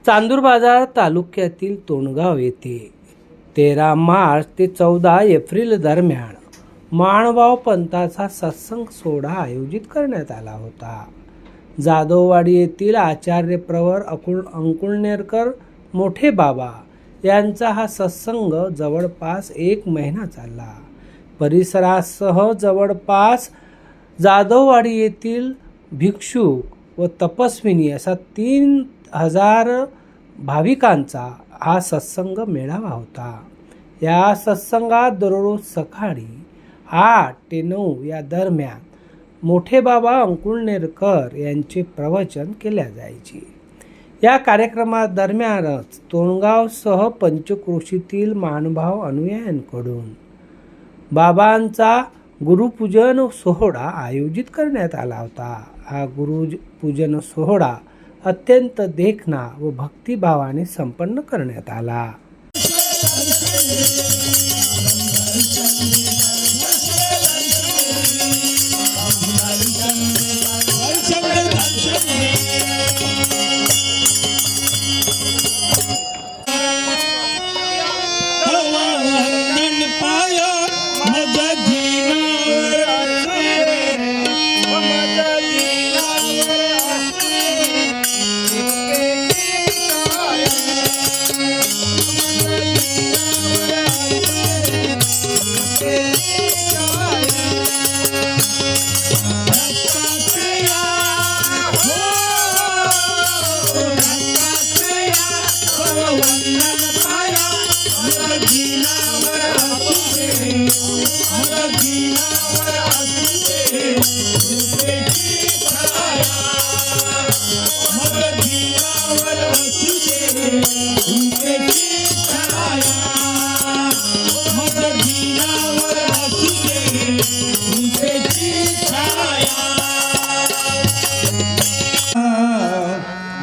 चांदूर बाजार तालुक्यातील तोंडगाव येथे 13 मार्च ते 14 एप्रिल दरम्यान माणभाव पंथाचा सत्संग सोहळा आयोजित करण्यात आला होता. जाधववाडी येथील आचार्य प्रवर अंकुळनेरकर मोठे बाबा यांचा हा सत्संग जवळपास 1 महिना चालला. परिसरासह जवळपास जाधववाडी येथील भिक्षुक व तपस्विनी असा 3000 भाविकांचा हा सत्संग मेळावा होता. या सत्संगात दररोज सकाळी 8 ते 9 या दरम्यान मोठे बाबा अंकुळनेरकर यांचे प्रवचन केले जायचे. या कार्यक्रमादरम्यानच तोंडगावसह पंचक्रोशीतील माणभाव अनुयायांकडून बाबांचा गुरुपूजन सोहळा आयोजित करण्यात आला होता. हा गुरुपूजन सोहळा अत्यंत देखणा व भक्तिभावाने संपन्न करण्यात आला.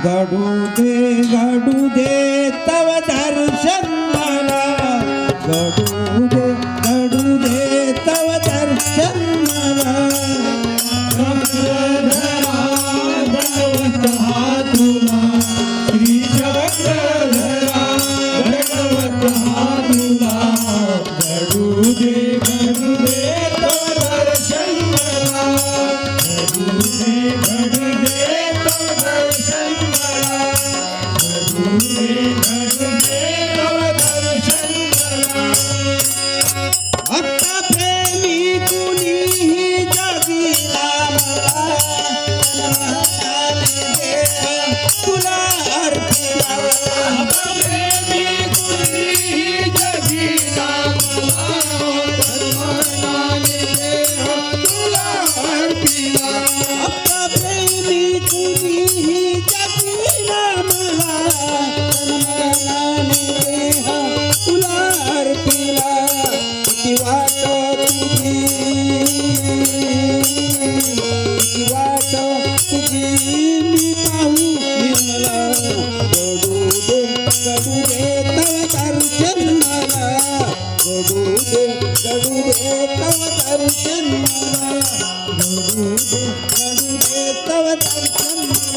घडू दे तव दर्शन मला, घडू दे तव दर्शन मला. चक्रधरा दंडवत हा तुला, श्री चक्रधरा दंडवत हा तुला. घडू दे तव दर्शन मला, घडू दे तव दर्शन मला. आता प्रेमी कुणीही जगीला मला, तुला अर्पिला. आता प्रेमी कुणीही जगीला तुला अर्पिला. आता प्रेमी कुणीही जगीला मला, तुला अर्पिला. किती वाट तुझी मी पाहू निर्मला. घडू दे तव दर्शन मला, घडू दे तव दर्शन मला. घडू दे तव दर्शन मला.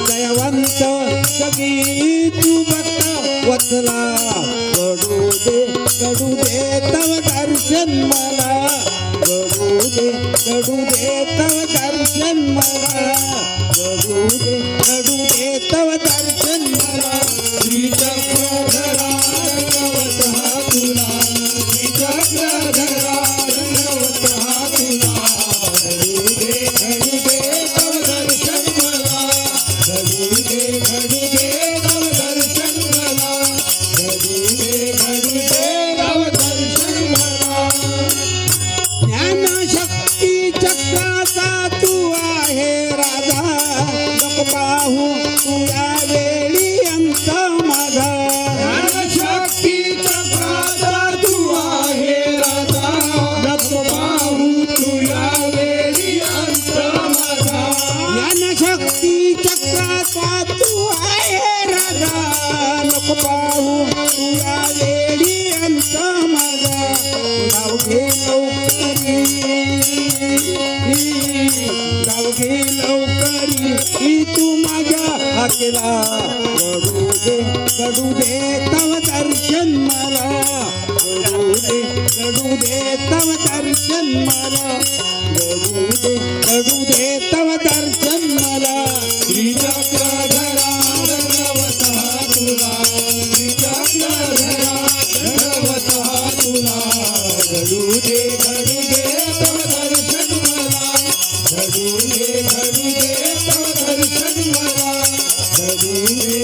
दयावंत जगी तू भक्त वत्सला. घडू दे तव दर्शन मला, घडू दे तव दर्शन मला. घडू दे तव दर्शन मला. श्री चक्रधरा दंडवत हा तुला, श्री चक्रधरा दंडवत हा तुला. घडू दे घे लवकरी ही तू माझ्या हाकेला घडू दे तव दर्शन मला घडू दे तव दर्शन मला घडू दे तव दर्शन मला श्रीचक्रधरा दंडवता तुला श्रीचक्रधरा दंडवता तुला घडू दे तव दर्शन मला घडू दे तव दर्शन मला घडू दे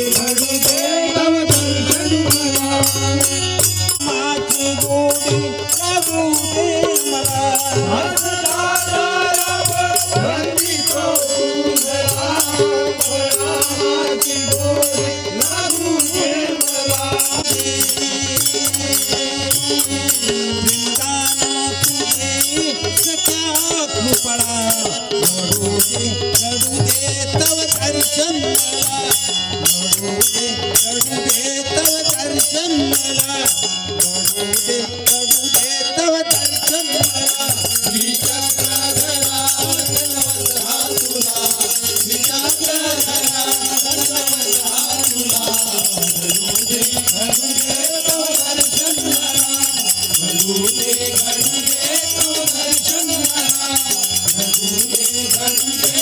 तव दर्शन मला माझी गोडी लागू दे मला तव दर्शन मला घडू दे तव दर्शन मला घडू दे तव दर्शन मला श्रीचक्रधरा दंडवता तुला श्रीचक्रधरा दंडवता तुला घडू दे तव दर्शन मला घडू दे तव दर्शन मला घडू दे